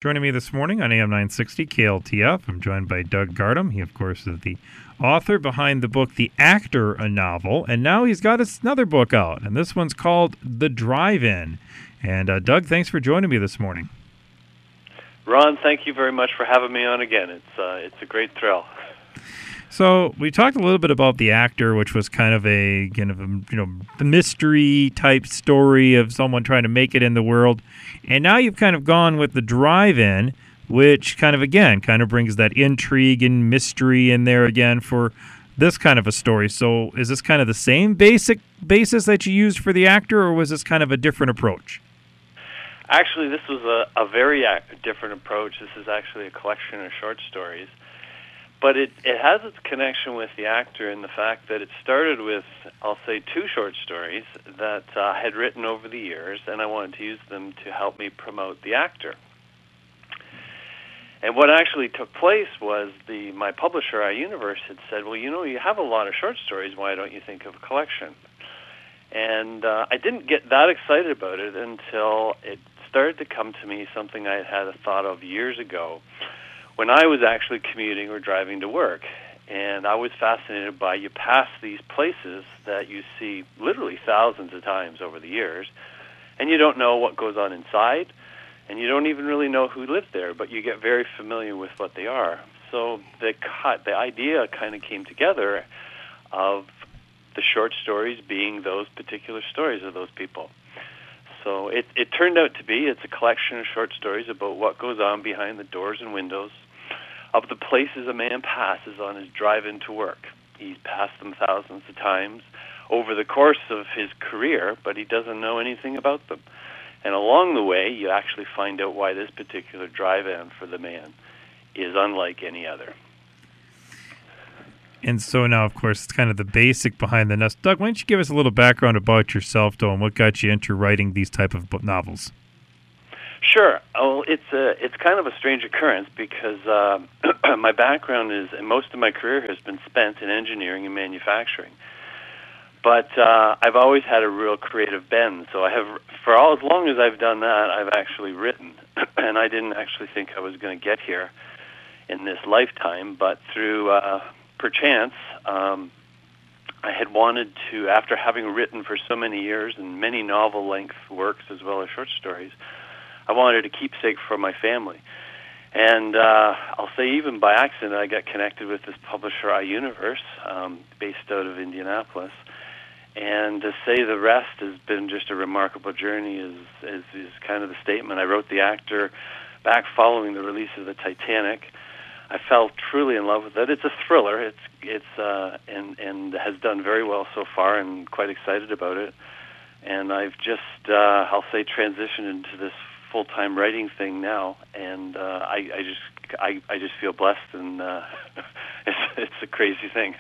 Joining me this morning on AM 960 KLTF, I'm joined by Doug Gardham. He, of course, is the author behind the book The Actor, a Novel, and now he's got another book out, and this one's called The Drive-In. And Doug, thanks for joining me this morning. Ron, thank you very much for having me on again. It's a great thrill. So we talked a little bit about The Actor, which was kind of the mystery type story of someone trying to make it in the world. And now you've kind of gone with The Drive-In, which kind of brings that intrigue and mystery in there again for this kind of a story. So is this kind of the same basic basis that you used for The Actor, or was this kind of a different approach? Actually, this was a very different approach. This is actually a collection of short stories. But it has its connection with The Actor in the fact that it started with, I'll say, two short stories that I had written over the years, and I wanted to use them to help me promote The Actor. And what actually took place was my publisher, iUniverse, had said, well, you have a lot of short stories. Why don't you think of a collection? And I didn't get that excited about it until it started to come to me, something I had a thought of years ago, when I was actually commuting or driving to work. And I was fascinated by, you pass these places that you see literally thousands of times over the years, and you don't know what goes on inside, and you don't even really know who lived there, but you get very familiar with what they are. So the idea kind of came together of the short stories being those particular stories of those people. So it turned out to be, it's a collection of short stories about what goes on behind the doors and windows of the places a man passes on his drive into work. He's passed them thousands of times over the course of his career, but he doesn't know anything about them. And along the way, you actually find out why this particular drive-in for the man is unlike any other. And so now, of course, it's kind of the basic behind the nest. Doug, why don't you give us a little background about yourself, though, and what got you into writing these type of novels? Sure. Well, it's kind of a strange occurrence because my background is, and most of my career has been spent in engineering and manufacturing. But I've always had a real creative bend. So as long as I've done that, I've actually written. And I didn't actually think I was going to get here in this lifetime, but through perchance, I had wanted to, after having written for so many years and many novel-length works as well as short stories, I wanted a keepsake for my family. And I'll say even by accident, I got connected with this publisher, iUniverse, based out of Indianapolis. And to say the rest has been just a remarkable journey is kind of the statement. I wrote The Actor back following the release of the Titanic. I fell truly in love with it. It's a thriller. And has done very well so far, and quite excited about it. And I've just I'll say transitioned into this full-time writing thing now, and I just feel blessed, and it's a crazy thing.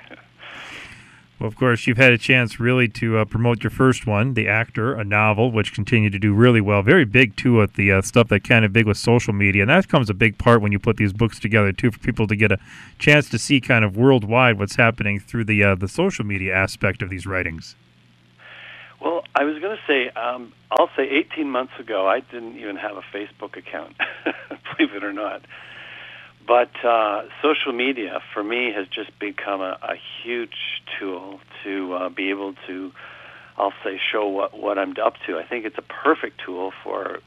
Well, of course, you've had a chance really to promote your first one, The Actor, a novel, which continued to do really well. Very big, too, with the stuff that kind of big with social media. And that becomes a big part when you put these books together, too, for people to get a chance to see kind of worldwide what's happening through the social media aspect of these writings. Well, I was going to say, I'll say 18 months ago, I didn't even have a Facebook account, believe it or not. But social media, for me, has just become a huge tool to be able to, I'll say, show what I'm up to. I think it's a perfect tool for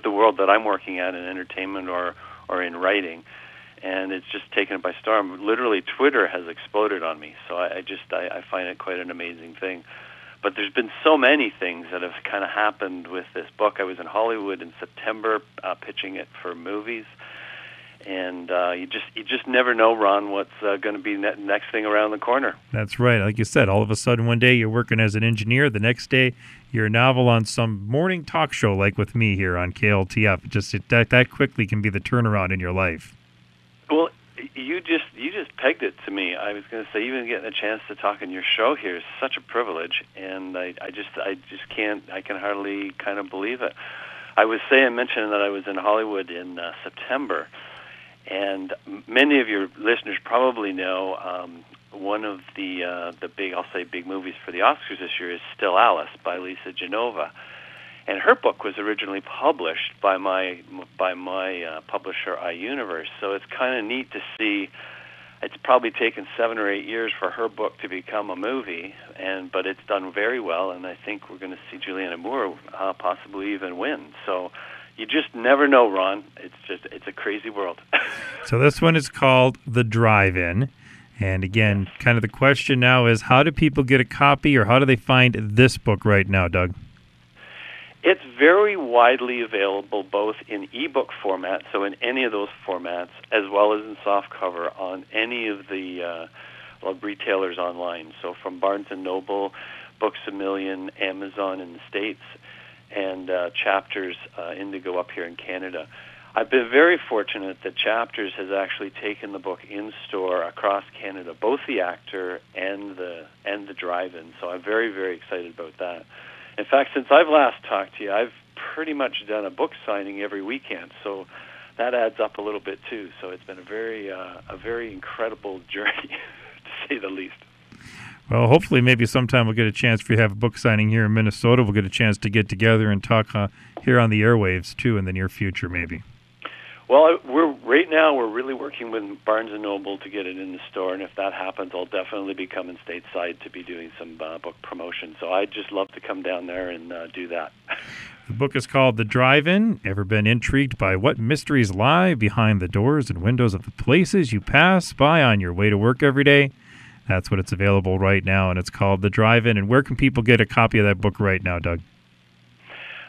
the world that I'm working at in entertainment or in writing. And it's just taken it by storm. Literally, Twitter has exploded on me. So I find it quite an amazing thing. But there's been so many things that have kind of happened with this book. I was in Hollywood in September pitching it for movies. And you just never know, Ron, what's going to be next thing around the corner. That's right. Like you said, all of a sudden one day you're working as an engineer. The next day you're a novel on some morning talk show like with me here on KLTF. That quickly can be the turnaround in your life. Well, you just pegged it to me. I was going to say, even getting a chance to talk on your show here is such a privilege, and I can hardly kind of believe it. I was mentioning that I was in Hollywood in September. And many of your listeners probably know one of the big movies for the Oscars this year is Still Alice by Lisa Genova. And her book was originally published by my publisher, iUniverse. So it's kind of neat to see. It's probably taken 7 or 8 years for her book to become a movie, but it's done very well. And I think we're going to see Julianne Moore possibly even win. So you just never know, Ron. It's a crazy world. So this one is called The Drive-In. And again, kind of the question now is, how do people get a copy, or how do they find this book right now, Doug? It's very widely available both in ebook format, so in any of those formats, as well as in softcover on any of the retailers online. So from Barnes & Noble, Books A Million, Amazon in the States, and Chapters Indigo up here in Canada. I've been very fortunate that Chapters has actually taken the book in-store across Canada, both the actor and the drive-in. So I'm very, very excited about that. In fact, since I've last talked to you, I've pretty much done a book signing every weekend. So that adds up a little bit too. So it's been a very incredible journey, to say the least. Well, hopefully maybe sometime we'll get a chance, if you have a book signing here in Minnesota, we'll get a chance to get together and talk here on the airwaves too in the near future maybe. Well, right now we're really working with Barnes & Noble to get it in the store, and if that happens, I'll definitely be coming stateside to be doing some book promotion. So I'd just love to come down there and do that. The book is called The Drive-In. Ever been intrigued by what mysteries lie behind the doors and windows of the places you pass by on your way to work every day? That's what it's available right now, and it's called The Drive-In. And where can people get a copy of that book right now, Doug?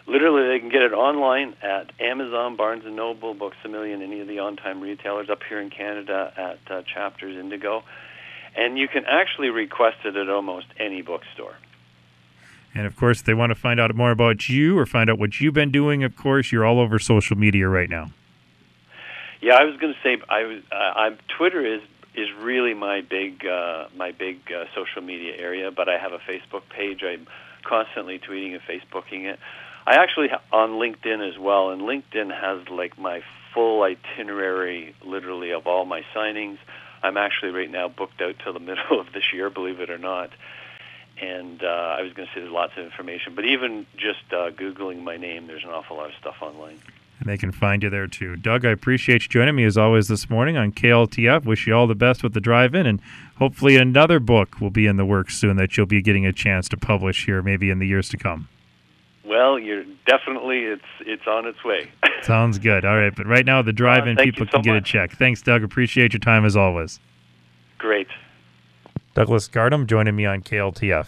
Literally, they can get it online at Amazon, Barnes & Noble, Books A Million, any of the on-time retailers up here in Canada at Chapters Indigo. And you can actually request it at almost any bookstore. And, of course, if they want to find out more about you or find out what you've been doing, of course, you're all over social media right now. Yeah, I was going to say, Twitter is really my big social media area, but I have a Facebook page. I'm constantly tweeting and Facebooking it. I actually on LinkedIn as well, and LinkedIn has like my full itinerary, literally, of all my signings. I'm actually right now booked out till the middle of this year, believe it or not. And I was going to say there's lots of information, but even just Googling my name, there's an awful lot of stuff online. And they can find you there, too. Doug, I appreciate you joining me, as always, this morning on KLTF. Wish you all the best with The Drive-In, and hopefully another book will be in the works soon that you'll be getting a chance to publish here maybe in the years to come. Well, it's on its way. Sounds good. All right, but right now, The Drive-In, people can get a check. Thanks, Doug. Appreciate your time, as always. Great. Douglas Gardham joining me on KLTF.